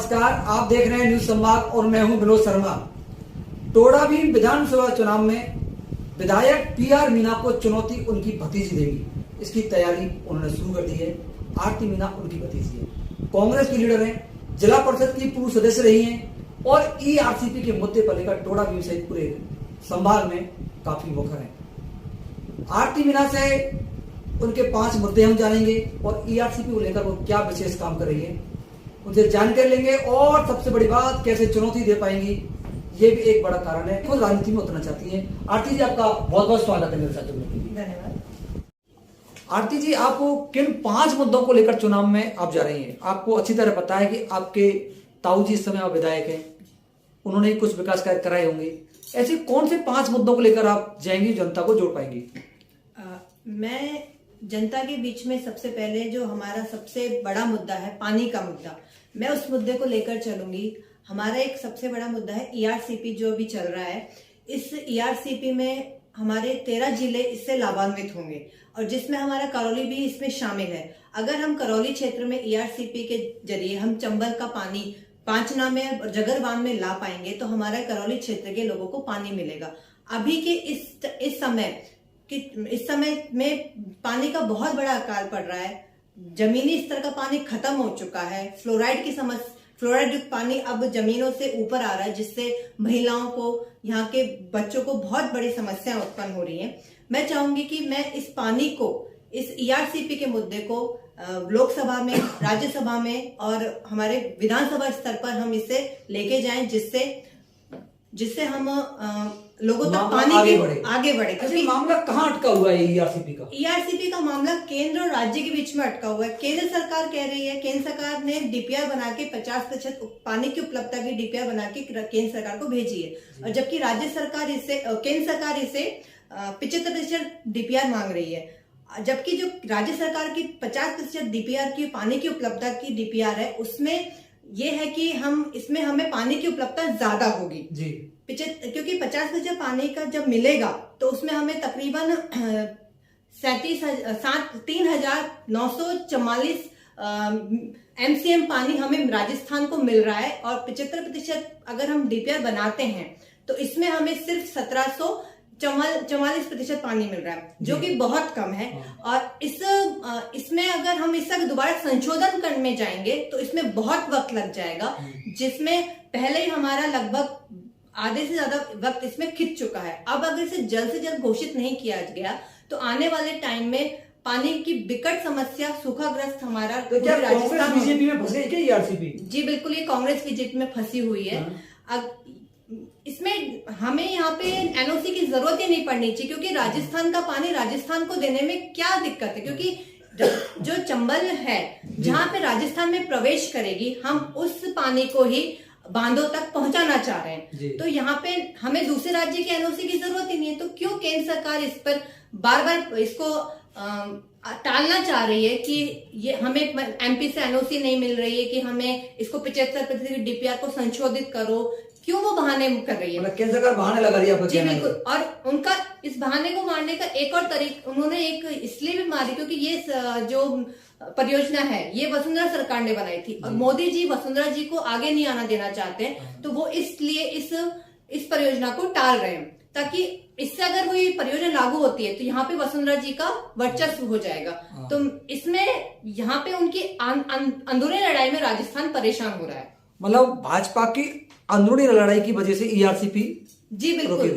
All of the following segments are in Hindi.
नमस्कार, आप देख रहे हैं न्यूज संवाद और मैं हूं विनोद शर्मा। टोडाभीम विधानसभा चुनाव में विधायक पीआर मीणा को चुनौती उनकी भतीजी देगी। इसकी तैयारी उन्होंने शुरू कर दी है। आरती मीणा उनकी भतीजी है, कांग्रेस की लीडर है, जिला परिषद की पूर्व सदस्य रही हैं और ईआरसीपी के मुद्दे पर लेकर टोडाभीम सहित पूरे संभाग में काफी मुखर है। आरती मीणा से उनके 5 मुद्दे हम जानेंगे और ईआरसीपी को लेकर वो क्या विशेष काम कर रही है उनसे जानकारी लेंगे। और सबसे बड़ी बात, कैसे चुनौती दे पाएंगी, ये भी एक बड़ा कारण है। खुद राजनीति में उतरना चाहती है। आरती जी, आपका बहुत बहुत स्वागत है मेरे साथ जुड़ने के लिए। धन्यवाद। आरती जी, आप किन 5 मुद्दों को लेकर चुनाव में आप जा रही हैं? आपको अच्छी तरह पता है कि आपके ताऊ जी इस समय आप विधायक हैं, उन्होंने कुछ विकास कार्य कराए होंगे। ऐसे कौन से 5 मुद्दों को लेकर आप जाएंगी, जनता को जोड़ पाएंगी? मैं जनता के बीच में सबसे पहले जो हमारा सबसे बड़ा मुद्दा है, पानी का मुद्दा, मैं उस मुद्दे को लेकर चलूंगी। हमारा एक सबसे बड़ा मुद्दा है ईआरसीपी जो अभी चल रहा है। इस ईआरसीपी में हमारे 13 जिले इससे लाभान्वित होंगे और जिसमें हमारा करौली भी इसमें शामिल है। अगर हम करौली क्षेत्र में ईआरसीपी के जरिए हम चंबल का पानी पांचना में और जगरबांध में ला पाएंगे तो हमारा करौली क्षेत्र के लोगों को पानी मिलेगा। अभी के इस समय में पानी का बहुत बड़ा अकाल पड़ रहा है। जमीनी स्तर का पानी खत्म हो चुका है। फ्लोराइड युक्त पानी अब जमीनों से ऊपर आ रहा है, जिससे महिलाओं को, यहाँ के बच्चों को बहुत बड़ी समस्या उत्पन्न हो रही है। मैं चाहूंगी कि मैं इस पानी को, इस ईआरसीपी के मुद्दे को लोकसभा में, राज्यसभा में और हमारे विधानसभा स्तर पर हम इसे लेके जाएं, जिससे हम लोगों तक पानी आगे बढ़े। क्योंकि मामला कहाँ अटका हुआ है ईआरसीपी का? ईआरसीपी का मामला केंद्र और राज्य के बीच में अटका हुआ है। केंद्र सरकार कह रही है, केंद्र सरकार ने डीपीआर बना के 50% पानी की उपलब्धता की डीपीआर बना के केंद्र सरकार को भेजी है, और जबकि केंद्र सरकार इसे 75% डीपीआर मांग रही है। जबकि जो राज्य सरकार की 50% डीपीआर की पानी की उपलब्धता की डीपीआर है, उसमें यह है कि इसमें हमें पानी की उपलब्धता ज्यादा होगी जी, क्योंकि 50% पानी का जब मिलेगा तो उसमें हमें तकरीबन 3,944 MCM पानी हमें राजस्थान को मिल रहा है, और 75% अगर हम डीपीआर बनाते हैं तो इसमें हमें सिर्फ 1744% पानी मिल रहा है, जो कि बहुत कम है। और इसमें अगर हम इसका दोबारा संशोधन करने जाएंगे तो इसमें बहुत वक्त लग जाएगा, जिसमें पहले ही हमारा लगभग आधे से ज्यादा वक्त इसमें खिंच चुका है। अब अगर इसे जल्द से जल्द घोषित नहीं किया गया तो आने वाले टाइम में पानी की विकट समस्या, सूखाग्रस्त हमारा तो क्या राजस्थान बीजेपी में फंसे क्या ईआरसीपी? जी बिल्कुल, ये कांग्रेस बीजेपी में फंसी हुई है। इसमें हमें यहाँ पे एनओसी की जरूरत ही नहीं पड़नी चाहिए, क्योंकि राजस्थान का पानी राजस्थान को देने में क्या दिक्कत है? क्योंकि जो चंबल है जहाँ पे राजस्थान में प्रवेश करेगी, हम उस पानी को ही बांधों तक पहुंचाना चाह रहे हैं। तो यहाँ पे हमें दूसरे राज्य की एनओसी की जरूरत ही नहीं है। तो क्यों केंद्र सरकार इस पर बार बार इसको टालना चाह रही है कि ये हमें एमपी से एनओसी नहीं मिल रही है कि हमें इसको 75% डीपीआर को संशोधित करो? क्यों वो बहाने कर रही है? केंद्र सरकार बहाने लगा रही है। जी बिल्कुल, और उनका इस बहाने को मारने का एक और तरीका उन्होंने इसलिए भी मारी क्योंकि ये जो परियोजना है ये वसुंधरा सरकार ने बनाई थी, और मोदी जी वसुंधरा जी को आगे नहीं आना देना चाहते हैं, तो वो इसलिए इस परियोजना को टाल रहे हैं, ताकि इससे अगर वो ये परियोजना लागू होती है तो यहाँ पे वसुंधरा जी का वर्चस्व हो जाएगा। तो इसमें यहाँ पे उनकी अंदरूनी लड़ाई में राजस्थान परेशान हो रहा है। मतलब भाजपा की अंदरूनी लड़ाई की वजह से ईआरसीपी जी बिल्कुल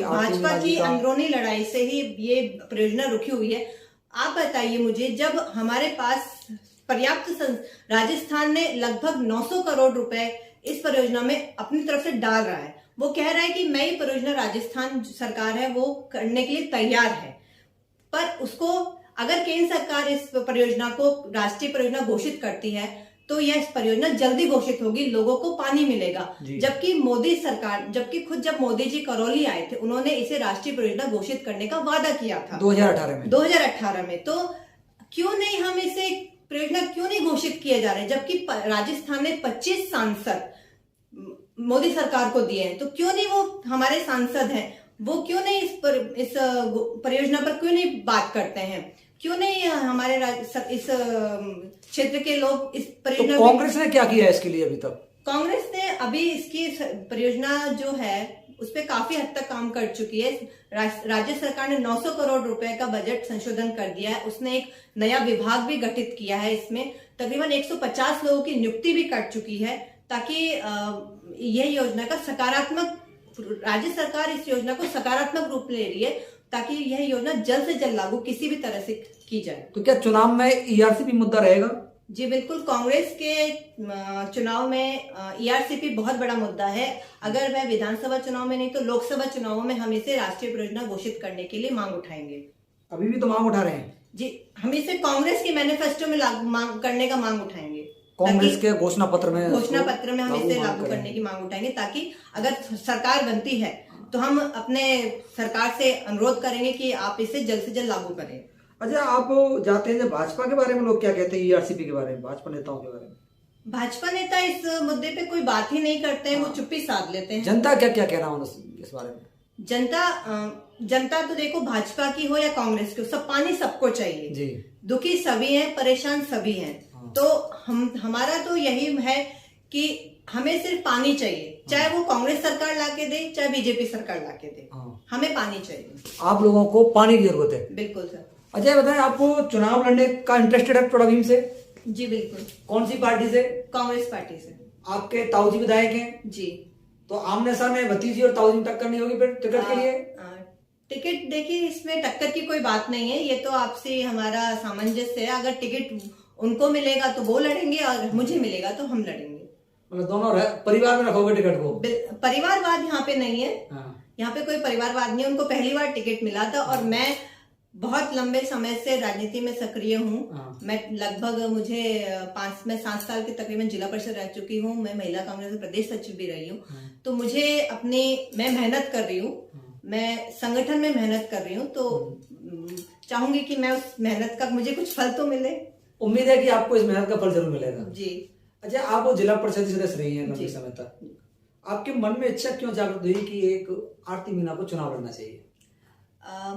भाजपा की अंदरूनी लड़ाई से ही ये परियोजना रुकी हुई है। आप बताइए मुझे, जब हमारे पास पर्याप्त राजस्थान ने लगभग 900 करोड़ रुपए इस परियोजना में अपनी तरफ से डाल रहा है, वो कह रहा है कि मैं ये परियोजना, राजस्थान सरकार है वो करने के लिए तैयार है, पर उसको अगर केंद्र सरकार इस परियोजना को राष्ट्रीय परियोजना घोषित करती है तो यह परियोजना जल्दी घोषित होगी, लोगों को पानी मिलेगा। जबकि मोदी सरकार, जब मोदी जी करौली आए थे, उन्होंने इसे राष्ट्रीय परियोजना घोषित करने का वादा किया था 2018 में। तो क्यों नहीं हम इसे परियोजना क्यों नहीं घोषित किए जा रहे? जबकि राजस्थान ने 25 सांसद मोदी सरकार को दिए हैं, तो क्यों नहीं वो हमारे सांसद हैं, वो क्यों नहीं इस परियोजना पर क्यों नहीं बात करते हैं? क्यों नहीं हमारे इस क्षेत्र के लोग इस परियोजना तो कांग्रेस ने क्या किया है इसके लिए अभी तक? कांग्रेस ने अभी इसकी परियोजना जो है उस पर काफी हद तक काम कर चुकी है। राज्य सरकार ने 900 करोड़ रुपए का बजट संशोधन कर दिया है। उसने एक नया विभाग भी गठित किया है। इसमें तकरीबन 150 लोगों की नियुक्ति भी कर चुकी है, ताकि यह योजना का सकारात्मक, राज्य सरकार इस योजना को सकारात्मक रूप ले रही है, ताकि यह योजना जल्द से जल्द लागू किसी भी तरह से की जाए। तो क्या चुनाव में ईआरसीपी मुद्दा रहेगा? जी बिल्कुल, कांग्रेस के चुनाव में ईआरसीपी बहुत बड़ा मुद्दा है। अगर वह विधानसभा चुनाव में नहीं तो लोकसभा चुनावों में हम इसे राष्ट्रीय परियोजना घोषित करने के लिए मांग उठाएंगे। अभी भी तो मांग उठा रहे हैं? जी, हम इसे कांग्रेस के मैनिफेस्टो में मांग करने का मांग उठाएंगे। कांग्रेस के घोषणा पत्र में हम इसे लागू करने की मांग उठाएंगे, ताकि अगर सरकार बनती है तो हम अपने सरकार से अनुरोध करेंगे कि आप इसे जल्द से जल्द लागू करें। अच्छा, आप जाते हैं जब भाजपा के बारे में लोग क्या कहते हैं, ईआरसीपी के बारे में, भाजपा नेताओं के बारे में? भाजपा नेता इस मुद्दे पे कोई बात ही नहीं करते हैं। वो चुप्पी साध लेते हैं। जनता क्या क्या कहना है इस बारे में? जनता तो देखो, भाजपा की हो या कांग्रेस की हो, सब पानी सबको चाहिए जी। दुखी सभी हैं, परेशान सभी हैं। तो हमारा तो यही है कि हमें सिर्फ पानी चाहिए, चाहे वो कांग्रेस सरकार लाके दे, चाहे बीजेपी सरकार लाके दे, हमें पानी चाहिए। आप लोगों को पानी की जरूरत है? बिल्कुल सर। अच्छा बताएं, आपको चुनाव लड़ने का इंटरेस्टेड है टोडा भीम से? जी बिल्कुल। कौन सी पार्टी से? कांग्रेस पार्टी से। आपके ताऊजी विधायक हैं? जी। तो आमने सामने भतीजी और ताऊजी में टक्कर नहीं होगी फिर टिकट के लिए? टिकट देखिए, इसमें टक्कर की कोई बात नहीं है। ये तो आपसे हमारा सामंजस्य है। अगर टिकट उनको मिलेगा तो वो लड़ेंगे और मुझे मिलेगा तो हम लड़ेंगे। मतलब दोनों परिवार में रखोगे टिकट को? परिवारवाद यहाँ पे नहीं है। यहाँ पे कोई परिवारवाद नहीं है। उनको पहली बार टिकट मिला था और मैं बहुत लंबे समय से राजनीति में सक्रिय हूँ। मैं लगभग मैं 7 साल के तकरीबन जिला परिषद रह चुकी हूँ। मैं महिला कांग्रेस प्रदेश सचिव भी रही हूँ। तो मैं मेहनत कर रही हूँ, मैं संगठन में मेहनत कर रही हूँ, तो चाहूंगी कि मैं उस मेहनत का मुझे कुछ फल तो मिले। उम्मीद है कि आपको इस मेहनत का फल जरूर मिलेगा जी। अच्छा, आप वो जिला परिषद सदस्य रही हैं लंबे समय तक, आपके मन में इच्छा क्यों जागृत हुई कि एक आरती मीना को चुनाव लड़ना चाहिए?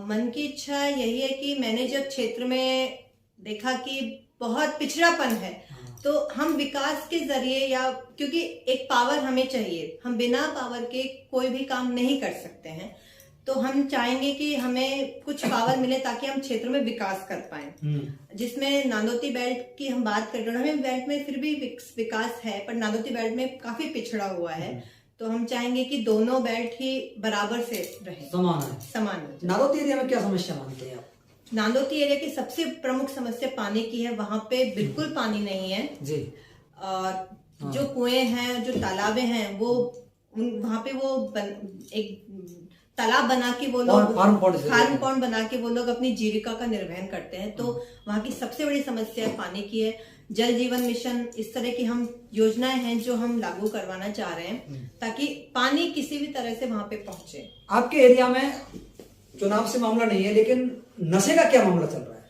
मन की इच्छा यही है कि मैंने जब क्षेत्र में देखा कि बहुत पिछड़ापन है, तो हम विकास के जरिए, या क्योंकि एक पावर हमें चाहिए, हम बिना पावर के कोई भी काम नहीं कर सकते हैं, तो हम चाहेंगे कि हमें कुछ पावर मिले ताकि हम क्षेत्र में विकास कर पाए। जिसमें नांदोती बेल्ट की हम बात कर रहे हैं, हमें बेल्ट में फिर भी विकास है, पर नांदोती बेल्ट में काफी पिछड़ा हुआ है। तो हम चाहेंगे कि दोनों बेल्ट ही बराबर से रहे, समान है। नांदोती एरिया में क्या समस्या मानते हैं आप? नांदोती एरिया की सबसे प्रमुख समस्या पानी की है। वहाँ पे बिल्कुल पानी नहीं है जी। और जो कुएं हैं, जो तालाबे हैं, वो वहाँ पे वो एक तालाब बना के वो लोग फार्म पॉन्ड बना के वो लोग अपनी जीविका का निर्वहन करते हैं। तो वहाँ की सबसे बड़ी समस्या पानी की है। जल जीवन मिशन, इस तरह की हम योजनाएं हैं जो हम लागू करवाना चाह रहे हैं, ताकि पानी किसी भी तरह से वहाँ पे पहुंचे। आपके एरिया में चुनाव से मामला नहीं है, लेकिन नशे का क्या मामला चल रहा है?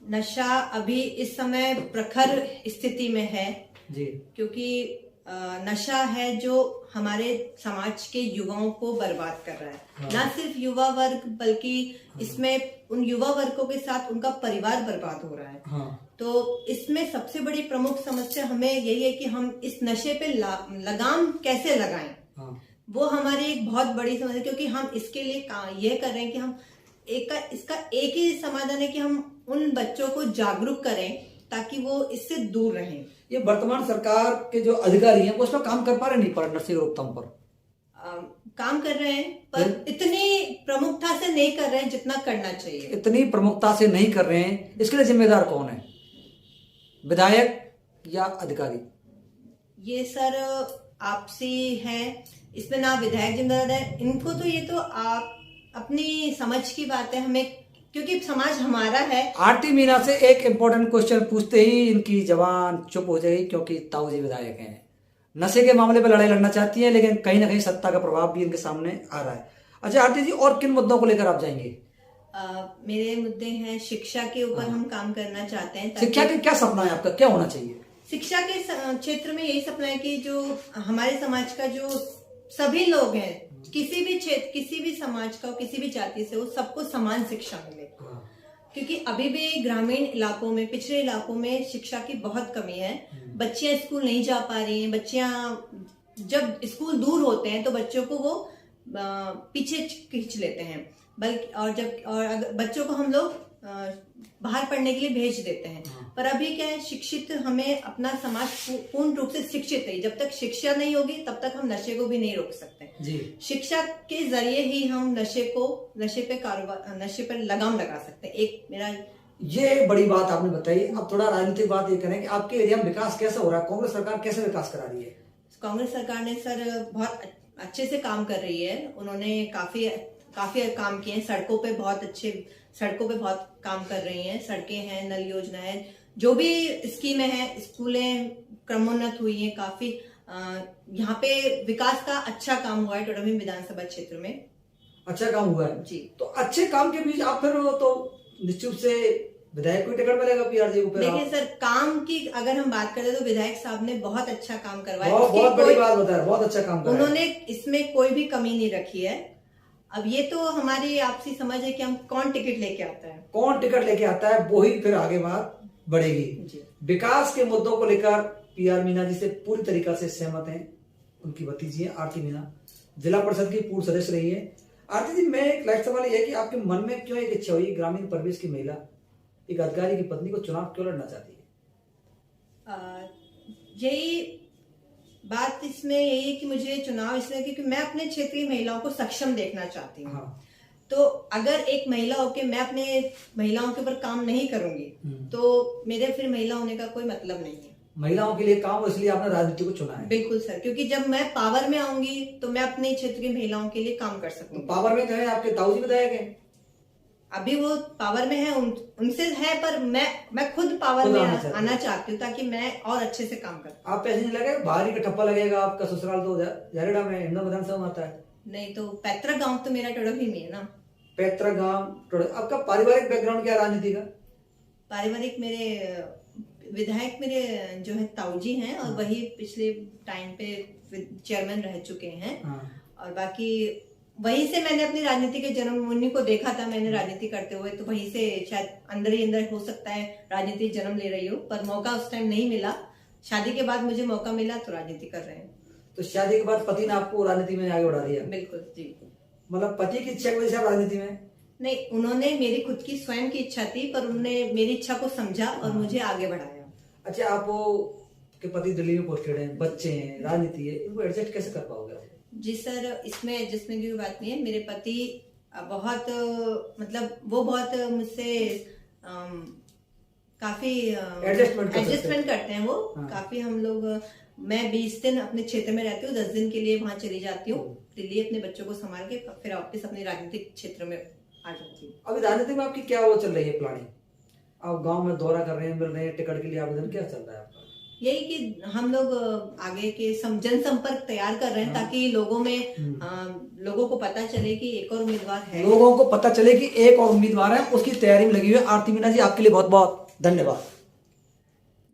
नशा अभी इस समय प्रखर स्थिति में है जी, क्योंकि नशा है जो हमारे समाज के युवाओं को बर्बाद कर रहा है। न सिर्फ युवा वर्ग, बल्कि इसमें उन युवा वर्गों के साथ उनका परिवार बर्बाद हो रहा है। तो इसमें सबसे बड़ी प्रमुख समस्या हमें यही है कि हम इस नशे पे लगाम कैसे लगाएं। वो हमारी एक बहुत बड़ी समस्या, क्योंकि हम इसके लिए ये कर रहे हैं कि हम इसका एक ही समाधान है कि हम उन बच्चों को जागरूक करें ताकि वो इससे दूर रहें। ये वर्तमान सरकार के जो अधिकारी हैं वो इस पर काम कर पा रहे नहीं, पर नशे रोकथाम पर काम कर रहे हैं, पर इतनी प्रमुखता से नहीं कर रहे हैं जितना करना चाहिए। इतनी प्रमुखता से नहीं कर रहे हैं, इसके लिए जिम्मेदार कौन है, विधायक या अधिकारी? ये सर आपसी है, इसमें ना विधायक जिम्मेदार है इनको, तो ये तो आप अपनी समझ की बात है। हमें, क्योंकि समाज हमारा है। आरती मीना से एक इम्पोर्टेंट क्वेश्चन पूछते ही इनकी जबान चुप हो जाएगी, क्योंकि ताऊजी विधायक हैं, नशे के मामले पर लड़ाई लड़ना चाहती है, लेकिन कहीं ना कहीं सत्ता का प्रभाव भी इनके सामने आ रहा है। अच्छा आरती जी, और किन मुद्दों को लेकर आप जाएंगे? मेरे मुद्दे हैं शिक्षा के ऊपर। हम काम करना चाहते हैं। शिक्षा के क्या सपना है आपका, क्या होना चाहिए? शिक्षा के क्षेत्र में यही सपना है कि जो हमारे समाज का जो सभी लोग हैं, किसी भी क्षेत्र, किसी भी समाज का, किसी भी जाति से हो, सबको समान शिक्षा मिले। क्योंकि अभी भी ग्रामीण इलाकों में, पिछड़े इलाकों में शिक्षा की बहुत कमी है। बच्चियां स्कूल नहीं जा पा रही हैं। बच्चियां जब स्कूल दूर होते हैं तो बच्चों को वो पीछे खींच लेते हैं, बल्कि और अगर बच्चों को हम लोग बाहर पढ़ने के लिए भेज देते हैं। पर अभी क्या है, शिक्षित, हमें अपना समाज पूर्ण रूप से शिक्षित है। जब तक शिक्षा नहीं होगी तब तक हम नशे को भी नहीं रोक सकते जी। शिक्षा के जरिए ही हम नशे पे लगाम लगा सकते हैं। एक मेरा ये बड़ी बात आपने बताई। अब थोड़ा राजनीतिक बात ये करें कि आपके एरिया में विकास कैसा हो रहा है? कांग्रेस सरकार कैसे विकास करा रही है? कांग्रेस सरकार ने सर बहुत अच्छे से काम कर रही है। उन्होंने काफी काम किए हैं। सड़कों पे बहुत काम कर रही हैं। सड़कें हैं, नल योजना है, जो भी स्कीमें हैं, स्कूलें क्रमोन्नत हुई हैं काफी। यहाँ पे विकास का अच्छा काम हुआ है टोडाभीम विधानसभा क्षेत्र में। अच्छा काम हुआ है जी। तो अच्छे काम के बीच आप फिर तो निश्चित से विधायक को टिकट मिलेगा पीआरजी को? देखिए सर, काम की अगर हम बात करें तो विधायक साहब ने बहुत अच्छा काम करवाया। बहुत बड़ी बात बताया, बहुत अच्छा काम करवाया। उन्होंने इसमें कोई भी कमी नहीं रखी है। अब ये तो हमारी आपसी समझ है कि हम कौन टिकट लेके आता है, वो ही फिर आगे बात बढ़ेगी। विकास के मुद्दों को लेकर पीआर मीना जी से पूरी तरीका से सहमत हैं। उनकी भतीजी है आरती मीना, जिला परिषद की पूर्व सदस्य रही है। आरती जी, मैं एक लास्ट सवाल ये है कि आपके मन में क्यों एक इच्छा हुई, ग्रामीण परिवेश की महिला एक अधिकारी की पत्नी को चुनाव क्यों लड़ना चाहती है? यही बात इसमें यही है कि मुझे चुनाव इसलिए क्योंकि मैं अपने क्षेत्रीय महिलाओं को सक्षम देखना चाहती हूँ। हाँ। तो अगर एक महिला होकर मैं अपने महिलाओं के ऊपर काम नहीं करूंगी तो मेरे फिर महिला होने का कोई मतलब नहीं है। महिलाओं के लिए काम, इसलिए आपने राजनीति को चुना है? बिल्कुल सर, क्योंकि जब मैं पावर में आऊंगी तो मैं अपने क्षेत्र की महिलाओं के लिए काम कर सकूंगी। तो पावर में जो है आपके ताऊजी विधायक हैं? अभी वो पावर में है, उनसे है, पर मैं खुद पावर में आना चाहती हूँ ताकि मैं और अच्छे से काम कर। आप पैसे नहीं लगे, बाहरी का ठप्पा लगेगा, आपका ससुराल तो झरेड़ा में हिंडा विधानसभा में आता है। नहीं तो पैतृक गांव तो मेरा टोडाभीम ही है ना। पैतृक गांव। आपका पारिवारिक बैकग्राउंड क्या राजनीति का? पारिवारिक मेरे विधायक मेरे जो है ताऊजी हैं और वही पिछले टाइम पे चेयरमैन रह चुके हैं। और बाकी वहीं से मैंने अपनी राजनीति के जन्म, उन्हीं को देखा था मैंने राजनीति करते हुए, तो वहीं से शायद अंदर ही अंदर हो सकता है राजनीति जन्म ले रही हो, पर मौका उस टाइम नहीं मिला। शादी के बाद मुझे मौका मिला तो राजनीति कर रहे हैं। तो शादी के बाद पति ने आपको राजनीति में आगे बढ़ा दिया? बिल्कुल जी। मतलब पति की इच्छा की वजह से आप राजनीति में? नहीं, उन्होंने मेरी खुद की स्वयं की इच्छा थी, पर उन्होंने मेरी इच्छा को समझा और मुझे आगे बढ़ाया। अच्छा, आप के पति दिल्ली में पोस्टेड हैं, बच्चे हैं, राजनीति है, इनको एडजस्ट कैसे कर पाओगे? जी सर, इसमें जिसमें की बात नहीं है। मेरे पति बहुत मतलब वो बहुत मुझसे काफी एडजस्टमेंट करते हैं वो। हाँ। काफी हम लोग, मैं 20 दिन अपने क्षेत्र में रहती हूँ, 10 दिन के लिए वहां चली जाती हूँ दिल्ली, अपने बच्चों को संभाल के फिर वापस अपने राजनीतिक क्षेत्र में आ जाती हूँ। अभी राजनीति में आपकी क्या वो चल रही है प्लानिंग? आप गांव में दौरा कर रहे हैं, मिल रहे हैं, टिकट के लिए आवेदन क्या चल रहा है आपका? यही कि हम लोग आगे के जनसंपर्क तैयार कर रहे हैं। हाँ। ताकि लोगों को पता चले कि एक और उम्मीदवार है, लोगों को पता चले कि एक और उम्मीदवार है, उसकी तैयारी में लगी हुई है। आरती मीना जी, आपके लिए बहुत बहुत धन्यवाद।